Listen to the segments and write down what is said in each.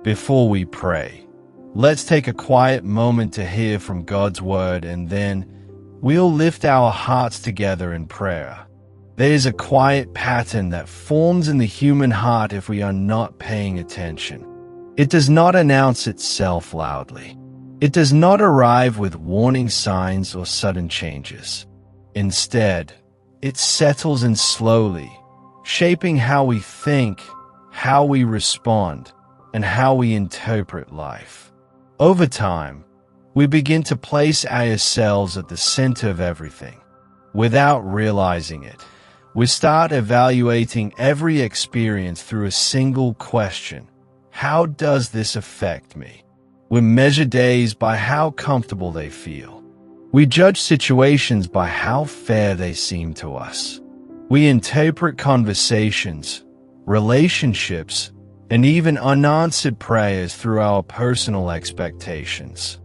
Before we pray, let's take a quiet moment to hear from God's word, and then we'll lift our hearts together in prayer. There is a quiet pattern that forms in the human heart if we are not paying attention. It does not announce itself loudly. It does not arrive with warning signs or sudden changes. Instead, it settles in slowly, shaping how we think, how we respond, and how we interpret life. Over time, we begin to place ourselves at the center of everything. Without realizing it, we start evaluating every experience through a single question: how does this affect me? We measure days by how comfortable they feel. We judge situations by how fair they seem to us. We interpret conversations, relationships, and even unanswered prayers through our personal expectations.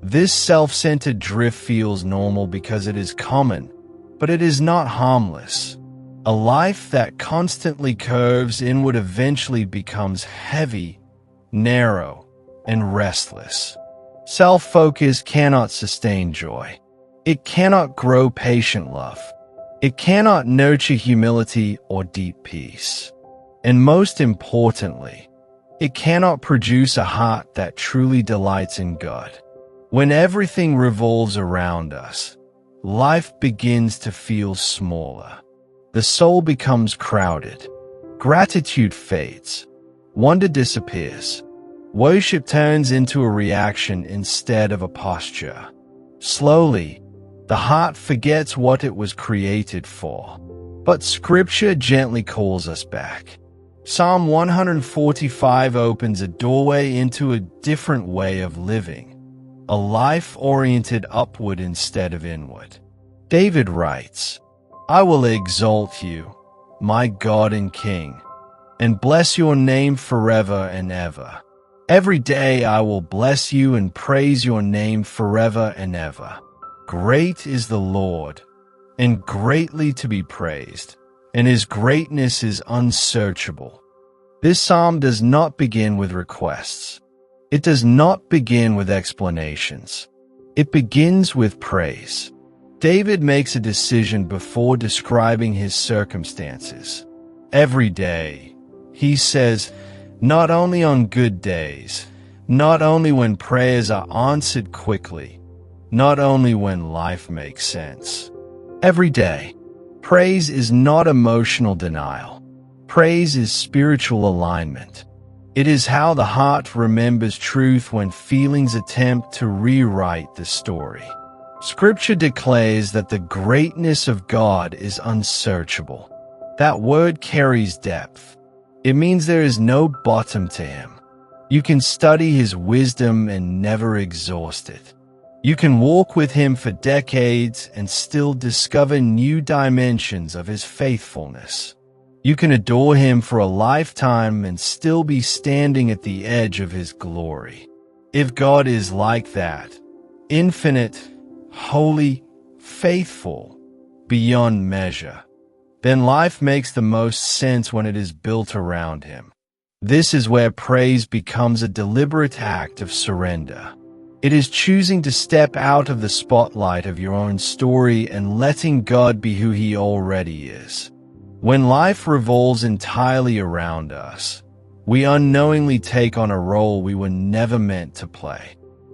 This self-centered drift feels normal because it is common, but it is not harmless. A life that constantly curves inward eventually becomes heavy, narrow, and restless. Self-focus cannot sustain joy. It cannot grow patient love. It cannot nurture humility or deep peace. And most importantly, it cannot produce a heart that truly delights in God. When everything revolves around us, life begins to feel smaller. The soul becomes crowded. Gratitude fades. Wonder disappears. Worship turns into a reaction instead of a posture. Slowly, the heart forgets what it was created for. But Scripture gently calls us back. Psalm 145 opens a doorway into a different way of living, a life oriented upward instead of inward. David writes, "I will exalt you, my God and King, and bless your name forever and ever. Every day I will bless you and praise your name forever and ever. Great is the Lord, and greatly to be praised, and his greatness is unsearchable." This psalm does not begin with requests. It does not begin with explanations. It begins with praise. David makes a decision before describing his circumstances. Every day, he says, not only on good days, not only when prayers are answered quickly, not only when life makes sense. Every day, praise is not emotional denial. Praise is spiritual alignment. It is how the heart remembers truth when feelings attempt to rewrite the story. Scripture declares that the greatness of God is unsearchable. That word carries depth. It means there is no bottom to him. You can study his wisdom and never exhaust it. You can walk with him for decades and still discover new dimensions of his faithfulness. You can adore him for a lifetime and still be standing at the edge of his glory. If God is like that, infinite, holy, faithful, beyond measure, then life makes the most sense when it is built around him. This is where praise becomes a deliberate act of surrender. It is choosing to step out of the spotlight of your own story and letting God be who he already is. When life revolves entirely around us, we unknowingly take on a role we were never meant to play.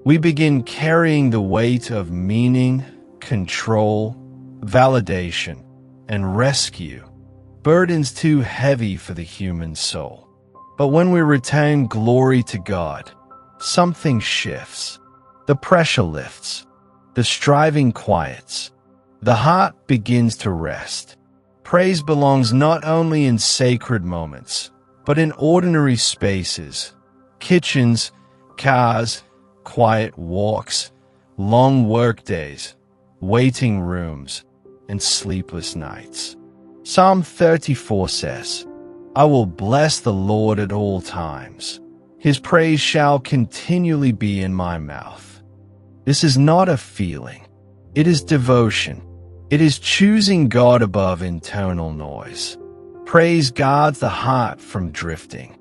We begin carrying the weight of meaning, control, validation, and rescue, burdens too heavy for the human soul. But when we return glory to God, something shifts. The pressure lifts. The striving quiets. The heart begins to rest. Praise belongs not only in sacred moments, but in ordinary spaces, kitchens, cars, quiet walks, long workdays, waiting rooms, and sleepless nights. Psalm 34 says, "I will bless the Lord at all times. His praise shall continually be in my mouth." This is not a feeling. It is devotion. It is choosing God above internal noise. Praise guards the heart from drifting.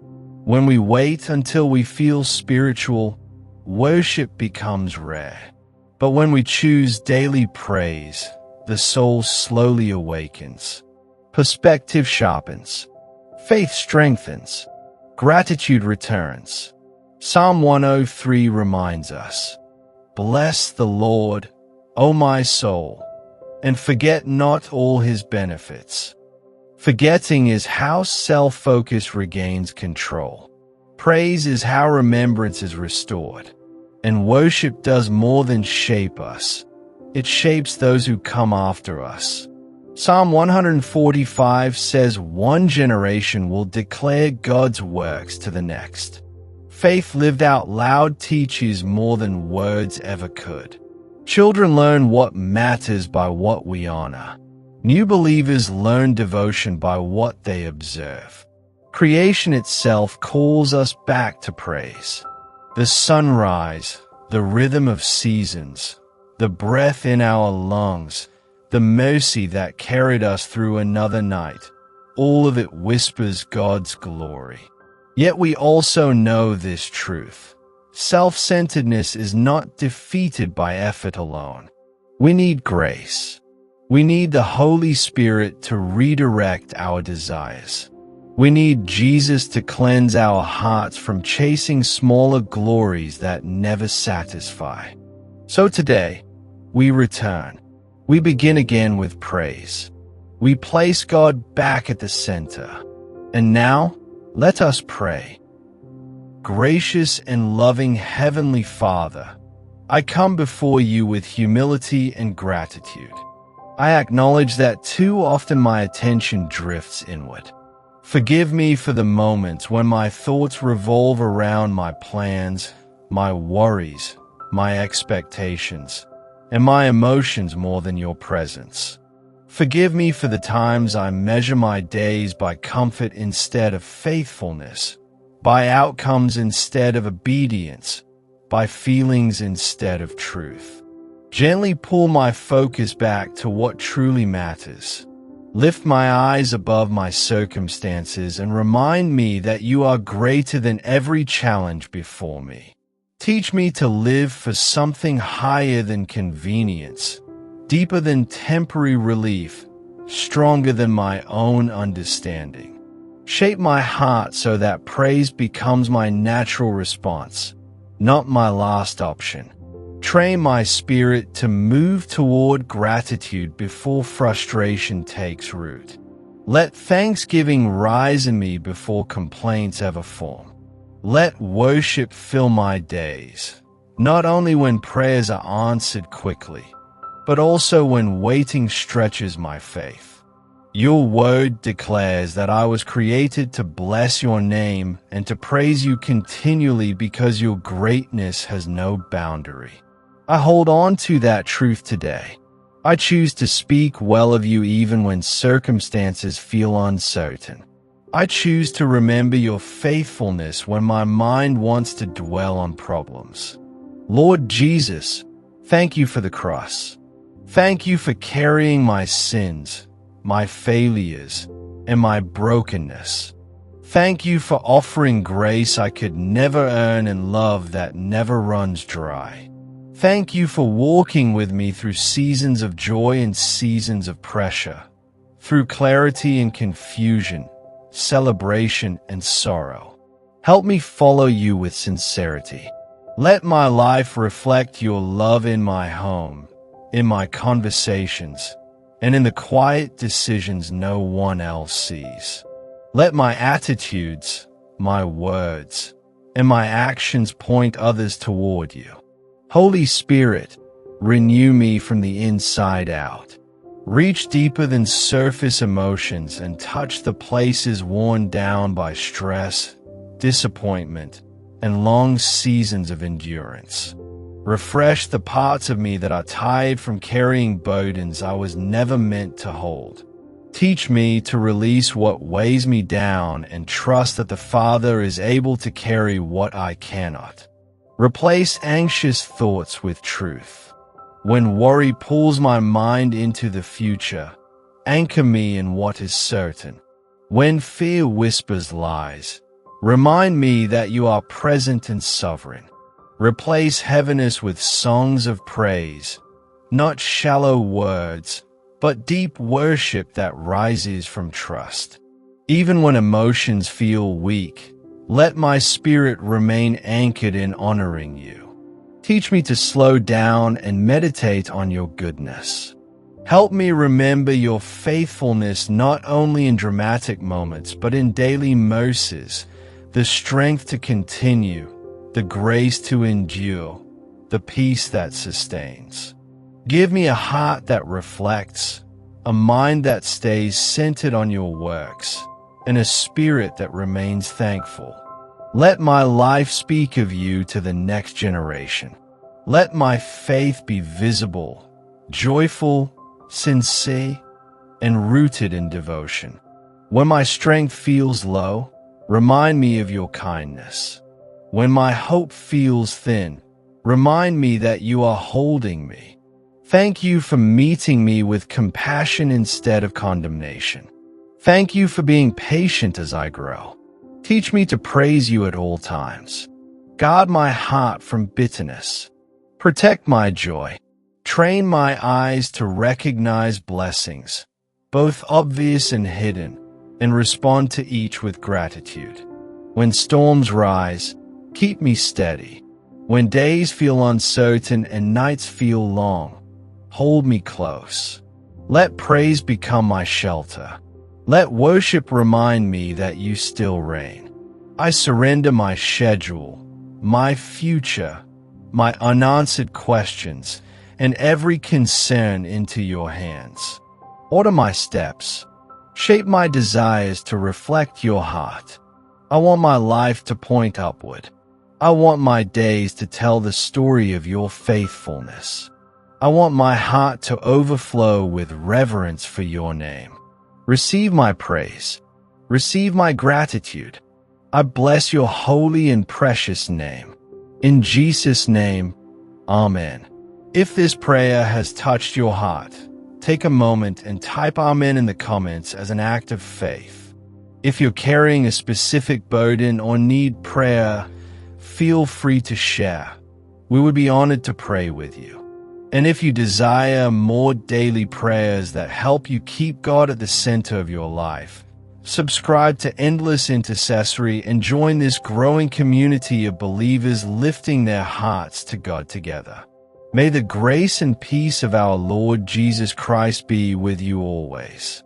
When we wait until we feel spiritual, worship becomes rare. But when we choose daily praise, the soul slowly awakens. Perspective sharpens. Faith strengthens. Gratitude returns. Psalm 103 reminds us, "Bless the Lord, O my soul, and forget not all his benefits." Forgetting is how self-focus regains control. Praise is how remembrance is restored. And worship does more than shape us. It shapes those who come after us. Psalm 145 says one generation will declare God's works to the next. Faith lived out loud teaches more than words ever could. Children learn what matters by what we honor. New believers learn devotion by what they observe. Creation itself calls us back to praise. The sunrise, the rhythm of seasons, the breath in our lungs, the mercy that carried us through another night, all of it whispers God's glory. Yet we also know this truth. Self-centeredness is not defeated by effort alone. We need grace. We need the Holy Spirit to redirect our desires. We need Jesus to cleanse our hearts from chasing smaller glories that never satisfy. So today, we return. We begin again with praise. We place God back at the center. And now, let us pray. Gracious and loving Heavenly Father, I come before you with humility and gratitude. I acknowledge that too often my attention drifts inward. Forgive me for the moments when my thoughts revolve around my plans, my worries, my expectations, and my emotions more than your presence. Forgive me for the times I measure my days by comfort instead of faithfulness, by outcomes instead of obedience, by feelings instead of truth. Gently pull my focus back to what truly matters. Lift my eyes above my circumstances and remind me that you are greater than every challenge before me. Teach me to live for something higher than convenience, deeper than temporary relief, stronger than my own understanding. Shape my heart so that praise becomes my natural response, not my last option. Train my spirit to move toward gratitude before frustration takes root. Let thanksgiving rise in me before complaints ever form. Let worship fill my days, not only when prayers are answered quickly, but also when waiting stretches my faith. Your word declares that I was created to bless your name and to praise you continually because your greatness has no boundary. I hold on to that truth today. I choose to speak well of you even when circumstances feel uncertain. I choose to remember your faithfulness when my mind wants to dwell on problems. Lord Jesus, thank you for the cross. Thank you for carrying my sins, my failures, and my brokenness. Thank you for offering grace I could never earn and love that never runs dry. Thank you for walking with me through seasons of joy and seasons of pressure, through clarity and confusion, celebration and sorrow. Help me follow you with sincerity. Let my life reflect your love in my home, in my conversations, and in the quiet decisions no one else sees. Let my attitudes, my words, and my actions point others toward you. Holy Spirit, renew me from the inside out. Reach deeper than surface emotions and touch the places worn down by stress, disappointment, and long seasons of endurance. Refresh the parts of me that are tired from carrying burdens I was never meant to hold. Teach me to release what weighs me down and trust that the Father is able to carry what I cannot. Replace anxious thoughts with truth. When worry pulls my mind into the future, anchor me in what is certain. When fear whispers lies, Remind me that you are present and sovereign. Replace heaviness with songs of praise, not shallow words, but deep worship that rises from trust. Even when emotions feel weak, let my spirit remain anchored in honoring you. Teach me to slow down and meditate on your goodness. Help me remember your faithfulness not only in dramatic moments, but in daily mercies, the strength to continue, the grace to endure, the peace that sustains. Give me a heart that reflects, a mind that stays centered on your works, and a spirit that remains thankful. Let my life speak of you to the next generation. Let my faith be visible, joyful, sincere, and rooted in devotion. When my strength feels low, remind me of your kindness. When my hope feels thin, remind me that you are holding me. Thank you for meeting me with compassion instead of condemnation. Thank you for being patient as I grow. Teach me to praise you at all times. Guard my heart from bitterness. Protect my joy. Train my eyes to recognize blessings, both obvious and hidden, and respond to each with gratitude. When storms rise, keep me steady. When days feel uncertain and nights feel long, hold me close. Let praise become my shelter. Let worship remind me that you still reign. I surrender my schedule, my future, my unanswered questions, and every concern into your hands. Order my steps. Shape my desires to reflect your heart. I want my life to point upward. I want my days to tell the story of your faithfulness. I want my heart to overflow with reverence for your name. Receive my praise. Receive my gratitude. I bless your holy and precious name. In Jesus' name, Amen. If this prayer has touched your heart, take a moment and type Amen in the comments as an act of faith. If you're carrying a specific burden or need prayer, feel free to share. We would be honored to pray with you. And if you desire more daily prayers that help you keep God at the center of your life, subscribe to Endless Intercessory and join this growing community of believers lifting their hearts to God together. May the grace and peace of our Lord Jesus Christ be with you always.